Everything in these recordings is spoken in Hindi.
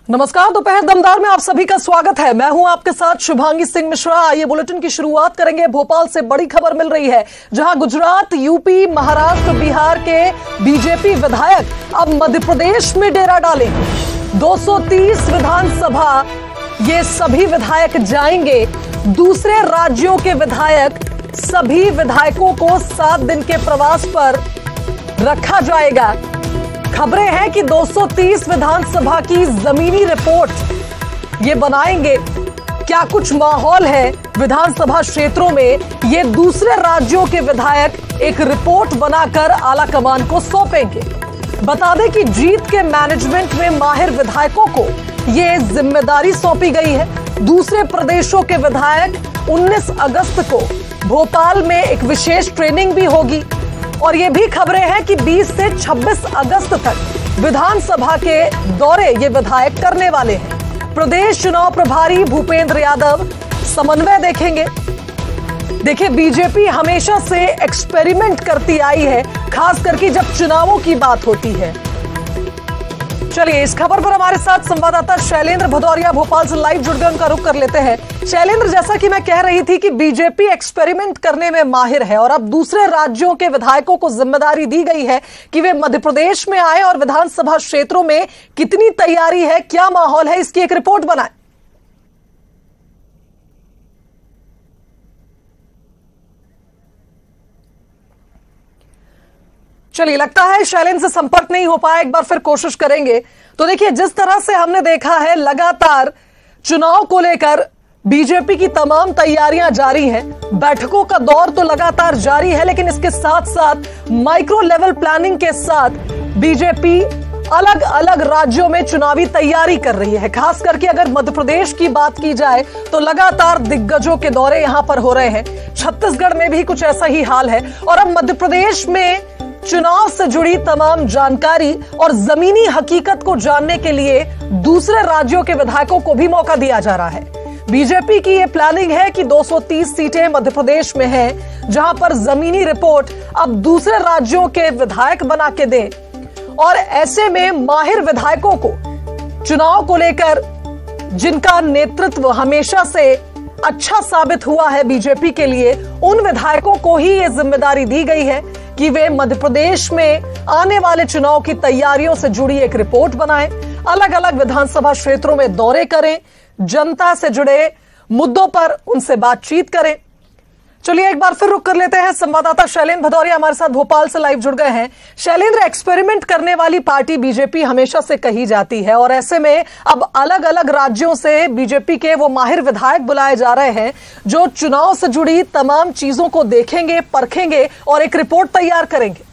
नमस्कार, दोपहर दमदार में आप सभी का स्वागत है। मैं हूं आपके साथ शुभांगी सिंह मिश्रा। आइए बुलेटिन की शुरुआत करेंगे। भोपाल से बड़ी खबर मिल रही है, जहां गुजरात, यूपी, महाराष्ट्र, बिहार के बीजेपी विधायक अब मध्य प्रदेश में डेरा डालेंगे। 230 विधानसभा ये सभी विधायक जाएंगे। दूसरे राज्यों के विधायक, सभी विधायकों को 7 दिन के प्रवास पर रखा जाएगा। खबरें हैं कि 230 विधानसभा की जमीनी रिपोर्ट ये बनाएंगे। क्या कुछ माहौल है विधानसभा क्षेत्रों में, ये दूसरे राज्यों के विधायक एक रिपोर्ट बनाकर आला कमान को सौंपेंगे। बता दें कि जीत के मैनेजमेंट में माहिर विधायकों को ये जिम्मेदारी सौंपी गई है। दूसरे प्रदेशों के विधायक 19 अगस्त को भोपाल में एक विशेष ट्रेनिंग भी होगी। और ये भी खबरें हैं कि 20 से 26 अगस्त तक विधानसभा के दौरे ये विधायक करने वाले हैं। प्रदेश चुनाव प्रभारी भूपेंद्र यादव समन्वय देखेंगे। देखिए, बीजेपी हमेशा से एक्सपेरिमेंट करती आई है, खास करके जब चुनावों की बात होती है। चलिए, इस खबर पर हमारे साथ संवाददाता शैलेंद्र भदौरिया भोपाल से लाइव जुड़ गए, उनका रुख कर लेते हैं। शैलेंद्र, जैसा कि मैं कह रही थी कि बीजेपी एक्सपेरिमेंट करने में माहिर है और अब दूसरे राज्यों के विधायकों को जिम्मेदारी दी गई है कि वे मध्य प्रदेश में आए और विधानसभा क्षेत्रों में कितनी तैयारी है, क्या माहौल है, इसकी एक रिपोर्ट बनाए। चलिए, लगता है शैलेंद्र से संपर्क नहीं हो पाया, एक बार फिर कोशिश करेंगे। तो देखिए, जिस तरह से हमने देखा है, लगातार चुनाव को लेकर बीजेपी की तमाम तैयारियां जारी हैं। बैठकों का दौर तो लगातार जारी है, लेकिन इसके साथ साथ माइक्रो लेवल प्लानिंग के साथ बीजेपी अलग अलग राज्यों में चुनावी तैयारी कर रही है। खास करके अगर मध्य प्रदेश की बात की जाए तो लगातार दिग्गजों के दौरे यहां पर हो रहे हैं। छत्तीसगढ़ में भी कुछ ऐसा ही हाल है। और अब मध्य प्रदेश में चुनाव से जुड़ी तमाम जानकारी और जमीनी हकीकत को जानने के लिए दूसरे राज्यों के विधायकों को भी मौका दिया जा रहा है। बीजेपी की यह प्लानिंग है कि 230 सीटें मध्य प्रदेश में हैं, जहां पर जमीनी रिपोर्ट अब दूसरे राज्यों के विधायक बना के दें। और ऐसे में माहिर विधायकों को चुनाव को लेकर, जिनका नेतृत्व हमेशा से अच्छा साबित हुआ है बीजेपी के लिए, उन विधायकों को ही यह जिम्मेदारी दी गई है कि वे मध्य प्रदेश में आने वाले चुनाव की तैयारियों से जुड़ी एक रिपोर्ट बनाएं, अलग अलग विधानसभा क्षेत्रों में दौरे करें, जनता से जुड़े मुद्दों पर उनसे बातचीत करें। चलिए, एक बार फिर रुक कर लेते हैं। संवाददाता शैलेंद्र भदौरिया हमारे साथ भोपाल से लाइव जुड़ गए हैं। शैलेंद्र, एक्सपेरिमेंट करने वाली पार्टी बीजेपी हमेशा से कही जाती है और ऐसे में अब अलग अलग राज्यों से बीजेपी के वो माहिर विधायक बुलाए जा रहे हैं, जो चुनाव से जुड़ी तमाम चीजों को देखेंगे, परखेंगे और एक रिपोर्ट तैयार करेंगे।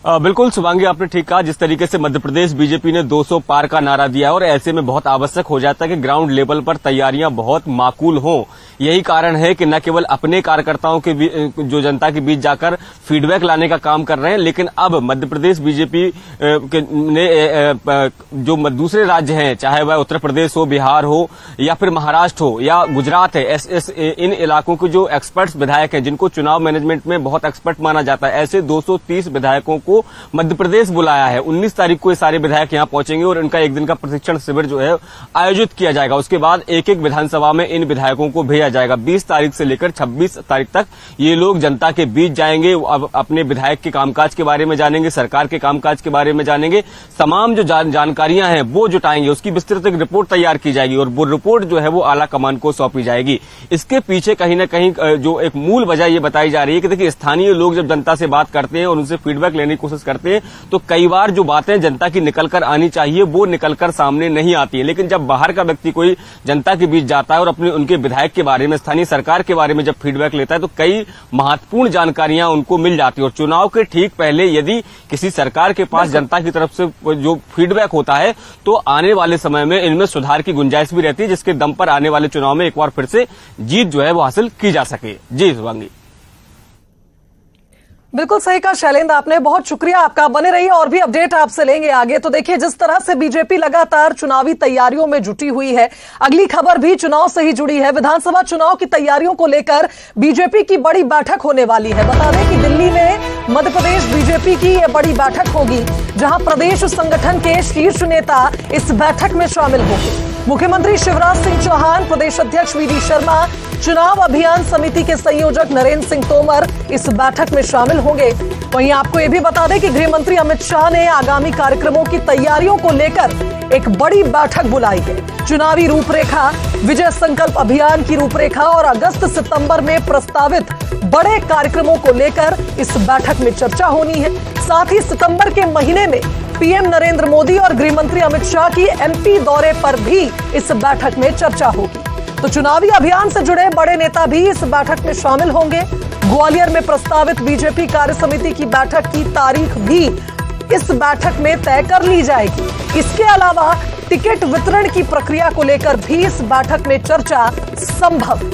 बिल्कुल शुभांगी, आपने ठीक कहा। जिस तरीके से मध्य प्रदेश बीजेपी ने 200 पार का नारा दिया है और ऐसे में बहुत आवश्यक हो जाता है कि ग्राउंड लेवल पर तैयारियां बहुत माकूल हों। यही कारण है कि न केवल अपने कार्यकर्ताओं के जो जनता के बीच जाकर फीडबैक लाने का काम कर रहे हैं, लेकिन अब मध्य प्रदेश बीजेपी ने जो दूसरे राज्य हैं, चाहे वह उत्तर प्रदेश हो, बिहार हो या फिर महाराष्ट्र हो या गुजरात है, इन इलाकों के जो एक्सपर्ट्स विधायक हैं, जिनको चुनाव मैनेजमेंट में बहुत एक्सपर्ट माना जाता है, ऐसे 230 विधायकों को मध्य प्रदेश बुलाया है। 19 तारीख को ये सारे विधायक यहां पहुंचेंगे और इनका एक दिन का प्रशिक्षण शिविर जो है आयोजित किया जाएगा। उसके बाद एक एक विधानसभा में इन विधायकों को भेजा जाएगा। 20 तारीख से लेकर 26 तारीख तक ये लोग जनता के बीच जाएंगे, अपने विधायक के कामकाज के बारे में जानेंगे, सरकार के कामकाज के बारे में जानेंगे, तमाम जो जानकारियां हैं वो जुटाएंगे, उसकी विस्तृत एक रिपोर्ट तैयार की जाएगी और वो रिपोर्ट जो है वो आला कमान को सौंपी जाएगी। इसके पीछे कहीं ना कहीं जो एक मूल वजह ये बताई जा रही है कि देखिए, स्थानीय लोग जब जनता से बात करते हैं और उनसे फीडबैक लेने की कोशिश करते हैं तो कई बार जो बातें जनता की निकलकर आनी चाहिए वो निकलकर सामने नहीं आती है। लेकिन जब बाहर का व्यक्ति कोई जनता के बीच जाता है और अपने उनके विधायक के बारे में, स्थानीय सरकार के बारे में जब फीडबैक लेता है तो कई महत्वपूर्ण जानकारियां उनको मिल जाती है। और चुनाव के ठीक पहले यदि किसी सरकार के पास जनता की तरफ से जो फीडबैक होता है तो आने वाले समय में इनमें सुधार की गुंजाइश भी रहती है, जिसके दम पर आने वाले चुनाव में एक बार फिर से जीत जो है वो हासिल की जा सके। जी शुभांगी। बिल्कुल सही कहा शैलेंद्र आपने, बहुत शुक्रिया आपका। बने रहिए और भी अपडेट आपसे लेंगे आगे। तो देखिए जिस तरह से बीजेपी लगातार चुनावी तैयारियों में जुटी हुई है, अगली खबर भी चुनाव से ही जुड़ी है। विधानसभा चुनाव की तैयारियों को लेकर बीजेपी की बड़ी बैठक होने वाली है। बता दें कि दिल्ली में मध्य प्रदेश बीजेपी की यह बड़ी बैठक होगी, जहां प्रदेश संगठन के शीर्ष नेता इस बैठक में शामिल होंगे। मुख्यमंत्री शिवराज सिंह चौहान, प्रदेश अध्यक्ष वी डी शर्मा, चुनाव अभियान समिति के संयोजक नरेंद्र सिंह तोमर इस बैठक में शामिल होंगे। वहीं आपको यह भी बता दें कि गृह मंत्री अमित शाह ने आगामी कार्यक्रमों की तैयारियों को लेकर एक बड़ी बैठक बुलाई है। चुनावी रूपरेखा, विजय संकल्प अभियान की रूपरेखा और अगस्त सितंबर में प्रस्तावित बड़े कार्यक्रमों को लेकर इस बैठक में चर्चा होनी है। साथ ही सितंबर के महीने में पीएम नरेंद्र मोदी और गृह मंत्री अमित शाह की एमपी दौरे पर भी इस बैठक में चर्चा होगी। तो चुनावी अभियान से जुड़े बड़े नेता भी इस बैठक में शामिल होंगे। ग्वालियर में प्रस्तावित बीजेपी कार्य समिति की बैठक की तारीख भी इस बैठक में तय कर ली जाएगी। इसके अलावा टिकट वितरण की प्रक्रिया को लेकर भी इस बैठक में चर्चा संभव।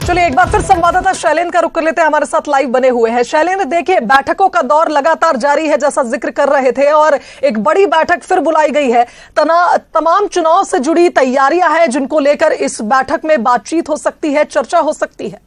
चलिए एक बार फिर संवाददाता शैलेंद्र का रुख कर लेते हैं, हमारे साथ लाइव बने हुए हैं। शैलेंद्र देखिए बैठकों का दौर लगातार जारी है, जैसा जिक्र कर रहे थे, और एक बड़ी बैठक फिर बुलाई गई है। तमाम चुनाव से जुड़ी तैयारियां हैं जिनको लेकर इस बैठक में बातचीत हो सकती है, चर्चा हो सकती है।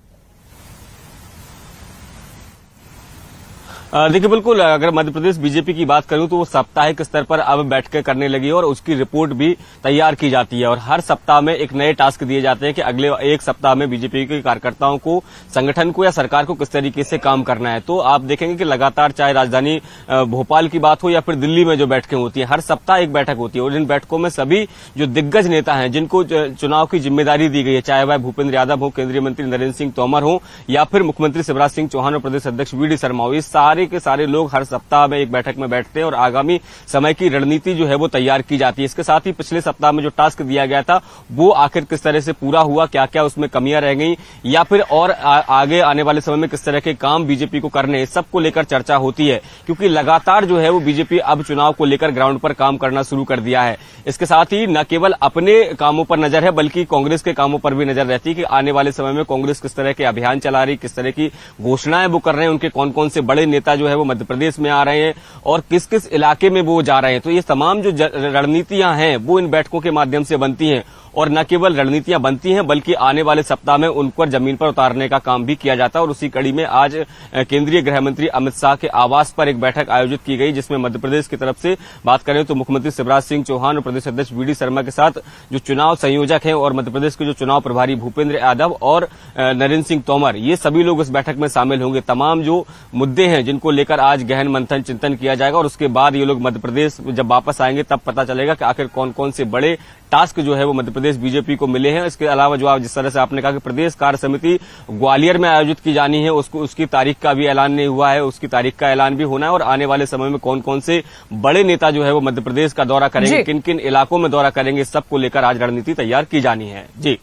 देखिए बिल्कुल, अगर मध्य प्रदेश बीजेपी की बात करूं तो वो साप्ताहिक स्तर पर अब बैठकें करने लगी है और उसकी रिपोर्ट भी तैयार की जाती है और हर सप्ताह में एक नए टास्क दिए जाते हैं कि अगले एक सप्ताह में बीजेपी के कार्यकर्ताओं को, संगठन को या सरकार को किस तरीके से काम करना है। तो आप देखेंगे कि लगातार चाहे राजधानी भोपाल की बात हो या फिर दिल्ली में जो बैठकें होती हैं, हर सप्ताह एक बैठक होती है और इन बैठकों में सभी जो दिग्गज नेता हैं जिनको चुनाव की जिम्मेदारी दी गई है, चाहे वह भूपेंद्र यादव हो, केंद्रीय मंत्री नरेंद्र सिंह तोमर हो या फिर मुख्यमंत्री शिवराज सिंह चौहान और प्रदेश अध्यक्ष वी डी शर्मा हो, इस सारे के सारे लोग हर सप्ताह में एक बैठक में बैठते हैं और आगामी समय की रणनीति जो है वो तैयार की जाती है। इसके साथ ही पिछले सप्ताह में जो टास्क दिया गया था वो आखिर किस तरह से पूरा हुआ, क्या क्या उसमें कमियां रह गई या फिर और आगे आने वाले समय में किस तरह के काम बीजेपी को करने हैं, सबको लेकर चर्चा होती है। क्योंकि लगातार जो है वो बीजेपी अब चुनाव को लेकर ग्राउंड पर काम करना शुरू कर दिया है। इसके साथ ही न केवल अपने कामों पर नजर है बल्कि कांग्रेस के कामों पर भी नजर रहती है कि आने वाले समय में कांग्रेस किस तरह के अभियान चला रही, किस तरह की घोषणाएं वो कर रहे हैं, उनके कौन कौन से बड़े नेता जो है वो मध्य प्रदेश में आ रहे हैं और किस किस इलाके में वो जा रहे हैं। तो ये तमाम जो रणनीतियां हैं वो इन बैठकों के माध्यम से बनती हैं और न केवल रणनीतियां बनती हैं बल्कि आने वाले सप्ताह में उन पर जमीन पर उतारने का काम भी किया जाता है। और उसी कड़ी में आज केंद्रीय गृह मंत्री अमित शाह के आवास पर एक बैठक आयोजित की गई जिसमें मध्य प्रदेश की तरफ से बात करें तो मुख्यमंत्री शिवराज सिंह चौहान और प्रदेश अध्यक्ष वी डी शर्मा के साथ जो चुनाव संयोजक हैं और मध्य प्रदेश के जो चुनाव प्रभारी भूपेंद्र यादव और नरेंद्र सिंह तोमर, ये सभी लोग इस बैठक में शामिल होंगे। तमाम जो मुद्दे हैं जिनको लेकर आज गहन मंथन चिंतन किया जाएगा और उसके बाद ये लोग मध्य प्रदेश जब वापस आएंगे तब पता चलेगा कि आखिर कौन कौन से बड़े टास्क जो है वो मध्य प्रदेश बीजेपी को मिले हैं। इसके अलावा जो आप जिस तरह से आपने कहा कि प्रदेश कार्य समिति ग्वालियर में आयोजित की जानी है, उसकी तारीख का भी ऐलान नहीं हुआ है, उसकी तारीख का ऐलान भी होना है और आने वाले समय में कौन कौन से बड़े नेता जो है वो मध्य प्रदेश का दौरा करेंगे, किन किन इलाकों में दौरा करेंगे, सबको लेकर आज रणनीति तैयार की जानी है। जी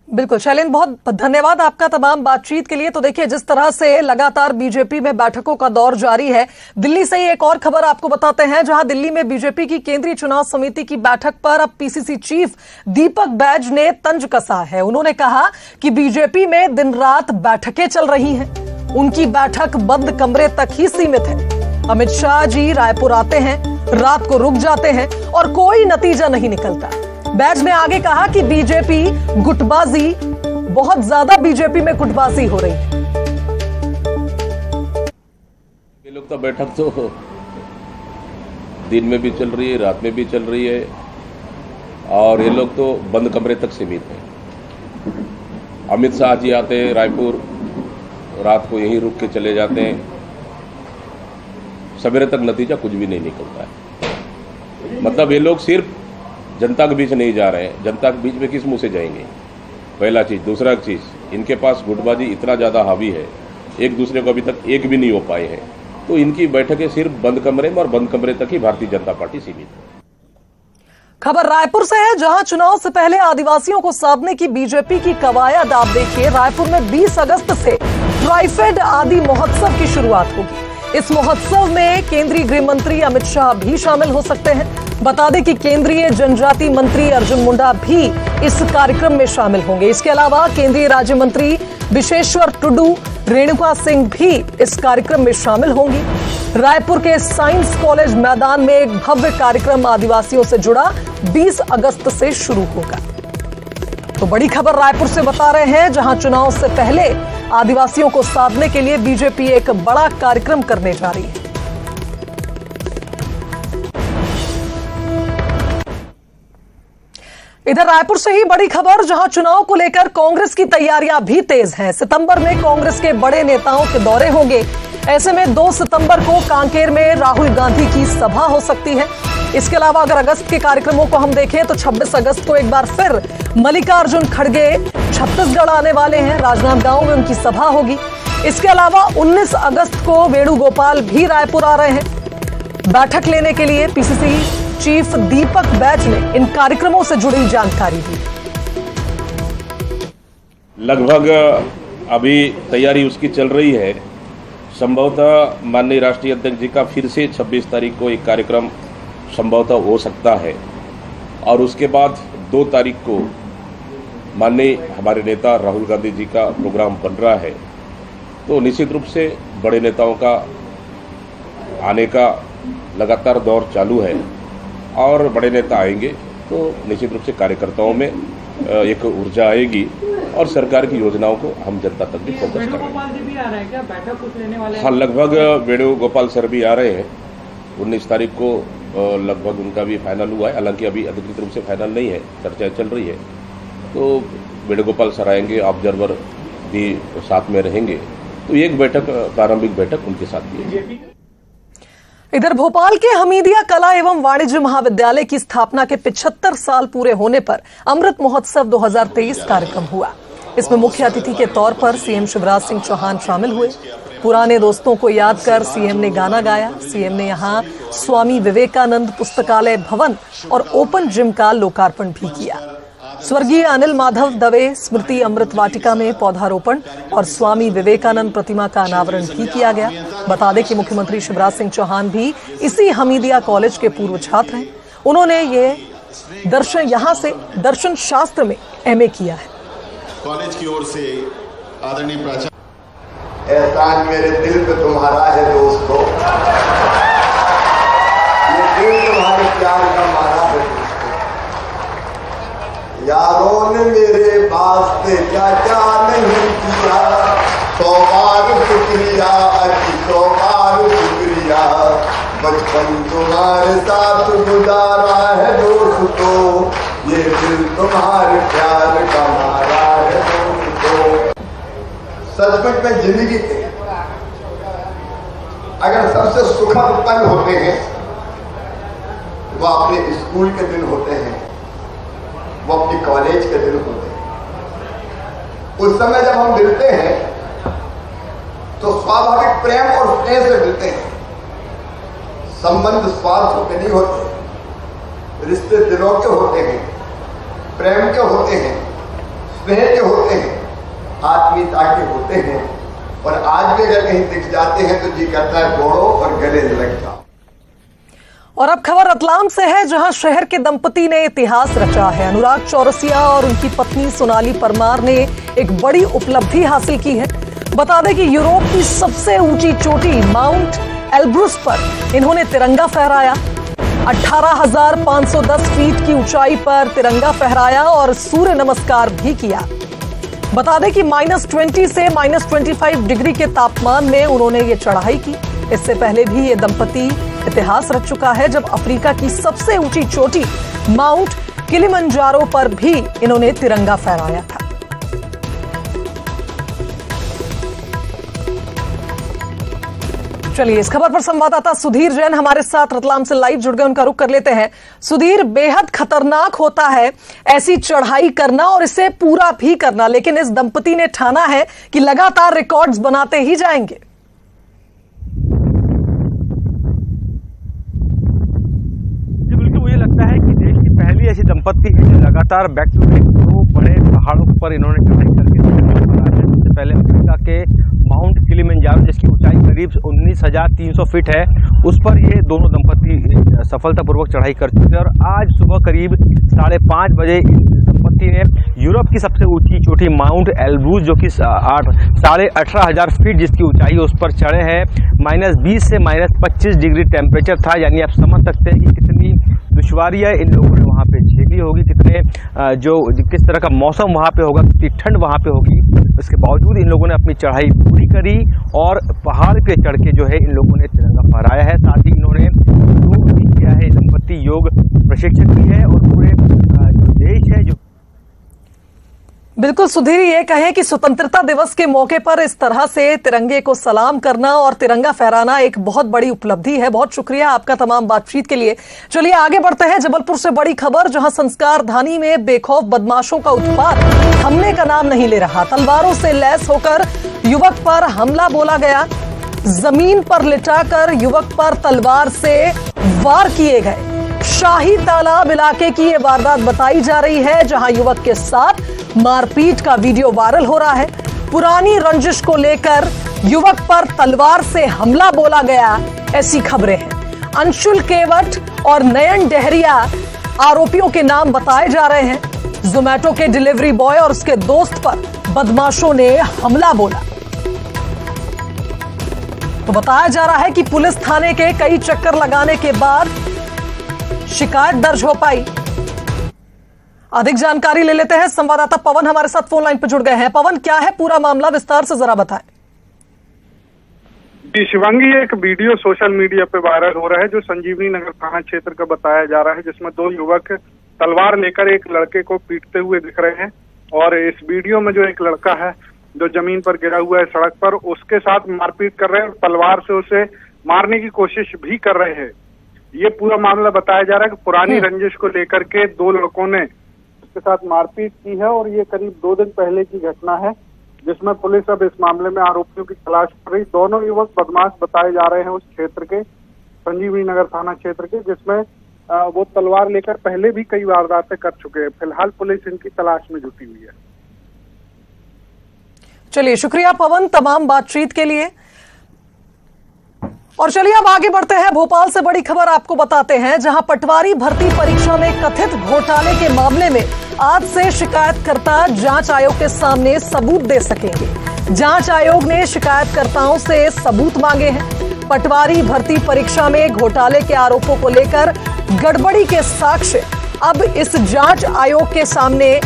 बिल्कुल शैलेंद्र, बहुत धन्यवाद आपका तमाम बातचीत के लिए। तो देखिए जिस तरह से लगातार बीजेपी में बैठकों का दौर जारी है, दिल्ली से ही एक और खबर आपको बताते हैं, जहां दिल्ली में बीजेपी की केंद्रीय चुनाव समिति की बैठक पर अब पीसीसी चीफ दीपक बैज ने तंज कसा है। उन्होंने कहा कि बीजेपी में दिन रात बैठकें चल रही हैं, उनकी बैठक बंद कमरे तक ही सीमित है। अमित शाह जी रायपुर आते हैं, रात को रुक जाते हैं और कोई नतीजा नहीं निकलता। बैज ने आगे कहा कि बीजेपी गुटबाजी, बहुत ज्यादा बीजेपी में गुटबाजी हो रही है। ये लोग तो बैठक तो दिन में भी चल रही है, रात में भी चल रही है और ये लोग तो बंद कमरे तक सीमित है। अमित शाह जी आते हैं रायपुर, रात को यहीं रुक के चले जाते हैं, सवेरे तक नतीजा कुछ भी नहीं निकलता है। मतलब ये लोग सिर्फ जनता के बीच नहीं जा रहे हैं, जनता के बीच में किस मुंह से जाएंगे, पहला चीज। दूसरा चीज, इनके पास गुटबाजी इतना ज्यादा हावी है, एक दूसरे को अभी तक एक भी नहीं हो पाए हैं। तो इनकी बैठकें सिर्फ बंद कमरे में और बंद कमरे तक ही भारतीय जनता पार्टी सीमित है। खबर रायपुर से है, जहां चुनाव से पहले आदिवासियों को साधने की बीजेपी की कवायद आप देखिए। रायपुर में 20 अगस्त से ट्राइफेड आदि महोत्सव की शुरुआत होगी। इस महोत्सव में केंद्रीय गृह मंत्री अमित शाह भी शामिल हो सकते हैं। बता दें कि केंद्रीय जनजाति मंत्री अर्जुन मुंडा भी इस कार्यक्रम में शामिल होंगे। इसके अलावा केंद्रीय राज्य मंत्री विशेश्वर टुडू, रेणुका सिंह भी इस कार्यक्रम में शामिल होंगी। रायपुर के साइंस कॉलेज मैदान में एक भव्य कार्यक्रम आदिवासियों से जुड़ा 20 अगस्त से शुरू होगा। तो बड़ी खबर रायपुर से बता रहे हैं, जहां चुनाव से पहले आदिवासियों को साधने के लिए बीजेपी एक बड़ा कार्यक्रम करने जा रही है। इधर रायपुर से ही बड़ी खबर, जहां चुनाव को लेकर कांग्रेस की तैयारियां भी तेज हैं। सितंबर में कांग्रेस के बड़े नेताओं के दौरे होंगे। ऐसे में 2 सितंबर को कांकेर में राहुल गांधी की सभा हो सकती है। इसके अलावा अगर अगस्त के कार्यक्रमों को हम देखें तो 26 अगस्त को एक बार फिर मल्लिकार्जुन खड़गे छत्तीसगढ़ आने वाले हैं। राजनांदगांव में उनकी सभा होगी। इसके अलावा 19 अगस्त को वेणुगोपाल भी रायपुर आ रहे हैं बैठक लेने के लिए। पीसीसी चीफ दीपक बैज ने इन कार्यक्रमों से जुड़ी जानकारी दी। लगभग अभी तैयारी उसकी चल रही है। संभवतः माननीय राष्ट्रीय अध्यक्ष जी का फिर से 26 तारीख को एक कार्यक्रम संभवतः हो सकता है और उसके बाद 2 तारीख को माननीय हमारे नेता राहुल गांधी जी का प्रोग्राम बन रहा है। तो निश्चित रूप से बड़े नेताओं का आने का लगातार दौर चालू है और बड़े नेता आएंगे तो निश्चित रूप से कार्यकर्ताओं में एक ऊर्जा आएगी और सरकार की योजनाओं को हम जनता तक भी फोकस करेंगे। वेणुगोपाल जी भी आ रहे हैं क्या? बैठक कुछ लेने वाले हैं? हाँ, लगभग वेणुगोपाल सर भी आ रहे हैं। 19 तारीख को लगभग उनका भी फाइनल हुआ है, हालांकि अभी अधिकृत रूप से फाइनल नहीं है, चर्चा चल रही है। तो वेणुगोपाल सर आएंगे, ऑब्जर्वर भी साथ में रहेंगे। तो एक बैठक, प्रारंभिक बैठक उनके साथ भी है। इधर भोपाल के हमीदिया कला एवं वाणिज्य महाविद्यालय की स्थापना के 75 साल पूरे होने पर अमृत महोत्सव 2023 कार्यक्रम हुआ। इसमें मुख्य अतिथि के तौर पर सीएम शिवराज सिंह चौहान शामिल हुए। पुराने दोस्तों को याद कर सीएम ने गाना गाया। सीएम ने यहां स्वामी विवेकानंद पुस्तकालय भवन और ओपन जिम का लोकार्पण भी किया। स्वर्गीय अनिल माधव दवे स्मृति अमृत वाटिका में पौधारोपण और स्वामी विवेकानंद प्रतिमा का अनावरण भी किया गया। बता दें कि मुख्यमंत्री शिवराज सिंह चौहान भी इसी हमीदिया कॉलेज के पूर्व छात्र हैं। उन्होंने यहां से दर्शन शास्त्र में एमए किया है। कॉलेज की ओर से आदरणीय प्राचार्य, एहसान मेरे दिल पे तुम्हारा है दोस्तों, ये दिल तुम्हारे प्यार का मारा है दोस्तों। यारों ने मेरे वास्ते क्या क्या नहीं किया, 100 बार शुक्रिया अजी 100 बार शुक्रिया। बचपन तुम्हारे साथ गुजारा है दोस्तों, ये दिल तुम्हारे प्यार का मारा है दोस्तों। सचमुच में जिंदगी के अगर सबसे सुखद पल होते हैं वो अपने स्कूल के दिन होते हैं, वो अपनी कॉलेज के दिन होते हैं। उस समय जब हम मिलते हैं तो स्वाभाविक प्रेम और स्नेह से मिलते हैं। संबंध स्वार्थ के नहीं होते, रिश्ते दिलों के होते हैं, प्रेम के होते हैं, स्नेह के होते हैं, आत्मीयता के होते हैं। और आज भी अगर कहीं दिख जाते हैं तो जी करता है जोड़ो और गले लग जाओ। और अब खबर रतलाम से है, जहां शहर के दंपति ने इतिहास रचा है। अनुराग चौरसिया और उनकी पत्नी सोनाली परमार ने एक बड़ी उपलब्धि हासिल की है। बता दें कि यूरोप की सबसे ऊंची चोटी माउंट एल्ब्रुस पर इन्होंने तिरंगा फहराया। 18,510 फीट की ऊंचाई पर तिरंगा फहराया और सूर्य नमस्कार भी किया। बता दें कि -20 से -25 डिग्री के तापमान में उन्होंने ये चढ़ाई की। इससे पहले भी ये दंपति इतिहास रच चुका है, जब अफ्रीका की सबसे ऊंची चोटी माउंट किलिमंजारो पर भी इन्होंने तिरंगा फहराया था। चलिए, इस खबर पर संवाददाता सुधीर जैन हमारे साथ रतलाम से लाइव जुड़ गए, उनका रुख कर लेते हैं। सुधीर, बेहद खतरनाक होता है ऐसी चढ़ाई करना और इसे पूरा भी करना, लेकिन इस दंपति ने ठाना है कि लगातार रिकॉर्ड्स बनाते ही जाएंगे। मुझे लगता है कि देश की पहली ऐसी दंपत्ति है जो लगातार बैक टू बैक 2 बड़े पहाड़ों पर इन्होंने चढ़ाई करके सबसे पहले अफ्रीका के माउंट किलिमंजारो, जिसकी ऊंचाई करीब 19,300 फीट है, उस पर ये दोनों दंपति सफलतापूर्वक चढ़ाई कर चुके हैं। और आज सुबह करीब 5:30 बजे दंपति ने यूरोप की सबसे ऊंची चोटी माउंट एल्ब्रूज, जो कि 18,500 फीट जिसकी ऊंचाई है, उस पर चढ़े हैं। -20 से -25 डिग्री टेम्परेचर था, यानी आप समझ सकते हैं कि कितनी दुश्वारियां इन लोगों ने वहाँ पे झेली होगी, किस तरह का मौसम वहाँ पे होगा, कितनी ठंड वहाँ पे होगी। इसके बावजूद इन लोगों ने अपनी चढ़ाई पूरी करी और पहाड़ पे चढ़ के जो है इन लोगों ने तिरंगा फहराया है। साथ ही इन्होंने योग भी किया है, दंपति योग प्रशिक्षक भी है और पूरे जो देश है जो बिल्कुल सुधीर, ये कहें कि स्वतंत्रता दिवस के मौके पर इस तरह से तिरंगे को सलाम करना और तिरंगा फहराना एक बहुत बड़ी उपलब्धि है। बहुत शुक्रिया आपका तमाम बातचीत के लिए। चलिए आगे बढ़ते हैं। जबलपुर से बड़ी खबर, जहां संस्कार धानी में बेखौफ बदमाशों का उत्पात थमने का नाम नहीं ले रहा। तलवारों से लैस होकर युवक पर हमला बोला गया। जमीन पर लिटाकर युवक पर तलवार से वार किए गए। शाही तालाब इलाके की यह वारदात बताई जा रही है, जहां युवक के साथ मारपीट का वीडियो वायरल हो रहा है। पुरानी रंजिश को लेकर युवक पर तलवार से हमला बोला गया, ऐसी खबरें हैं। अंशुल केवट और नयन डहरिया आरोपियों के नाम बताए जा रहे हैं। जोमैटो के डिलीवरी बॉय और उसके दोस्त पर बदमाशों ने हमला बोला। तो बताया जा रहा है कि पुलिस थाने के कई चक्कर लगाने के बाद शिकायत दर्ज हो पाई। अधिक जानकारी ले लेते हैं, संवाददाता पवन हमारे साथ फोन लाइन पर जुड़ गए हैं। पवन, क्या है पूरा मामला, विस्तार से जरा बताएं। जी शिवांगी, एक वीडियो सोशल मीडिया पे वायरल हो रहा है जो संजीवनी नगर थाना क्षेत्र का बताया जा रहा है, जिसमें 2 युवक तलवार लेकर एक लड़के को पीटते हुए दिख रहे हैं। और इस वीडियो में जो एक लड़का है जो जमीन पर गिरा हुआ है सड़क पर, उसके साथ मारपीट कर रहे हैं और तलवार से उसे मारने की कोशिश भी कर रहे हैं। ये पूरा मामला बताया जा रहा है कि पुरानी रंजिश को लेकर के 2 लड़कों ने उसके साथ मारपीट की है और ये करीब 2 दिन पहले की घटना है, जिसमें पुलिस अब इस मामले में आरोपियों की तलाश कर रही। दोनों युवक बदमाश बताए जा रहे हैं उस क्षेत्र के, संजीवनी नगर थाना क्षेत्र के, जिसमें वो तलवार लेकर पहले भी कई वारदातें कर चुके हैं। फिलहाल पुलिस इनकी तलाश में जुटी हुई है। चलिए शुक्रिया पवन तमाम बातचीत के लिए। और चलिए अब आगे बढ़ते हैं। भोपाल से बड़ी खबर आपको बताते हैं, जहां पटवारी भर्ती परीक्षा में कथित घोटाले के मामले में आज से शिकायतकर्ता जांच आयोग के सामने सबूत दे सकेंगे। जांच आयोग ने शिकायतकर्ताओं से सबूत मांगे हैं। पटवारी भर्ती परीक्षा में घोटाले के आरोपों को लेकर गड़बड़ी के साक्ष्य अब इस जांच आयोग के सामने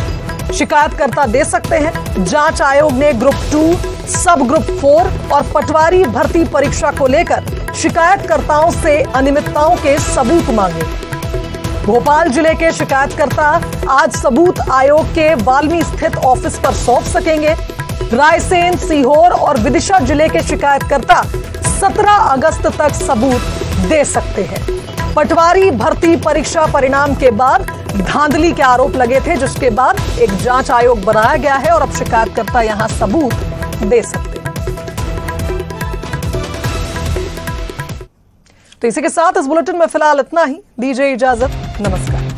शिकायतकर्ता दे सकते हैं। जांच आयोग ने ग्रुप 2, सब ग्रुप 4 और पटवारी भर्ती परीक्षा को लेकर शिकायतकर्ताओं से अनियमितताओं के सबूत मांगे। भोपाल जिले के शिकायतकर्ता आज सबूत आयोग के वाल्मी स्थित ऑफिस पर सौंप सकेंगे। रायसेन, सीहोर और विदिशा जिले के शिकायतकर्ता 17 अगस्त तक सबूत दे सकते हैं। पटवारी भर्ती परीक्षा परिणाम के बाद धांधली के आरोप लगे थे, जिसके बाद एक जांच आयोग बनाया गया है और अब शिकायतकर्ता यहां सबूत दे सकते हैं। तो इसी के साथ इस बुलेटिन में फिलहाल इतना ही। दीजिए इजाजत, नमस्कार।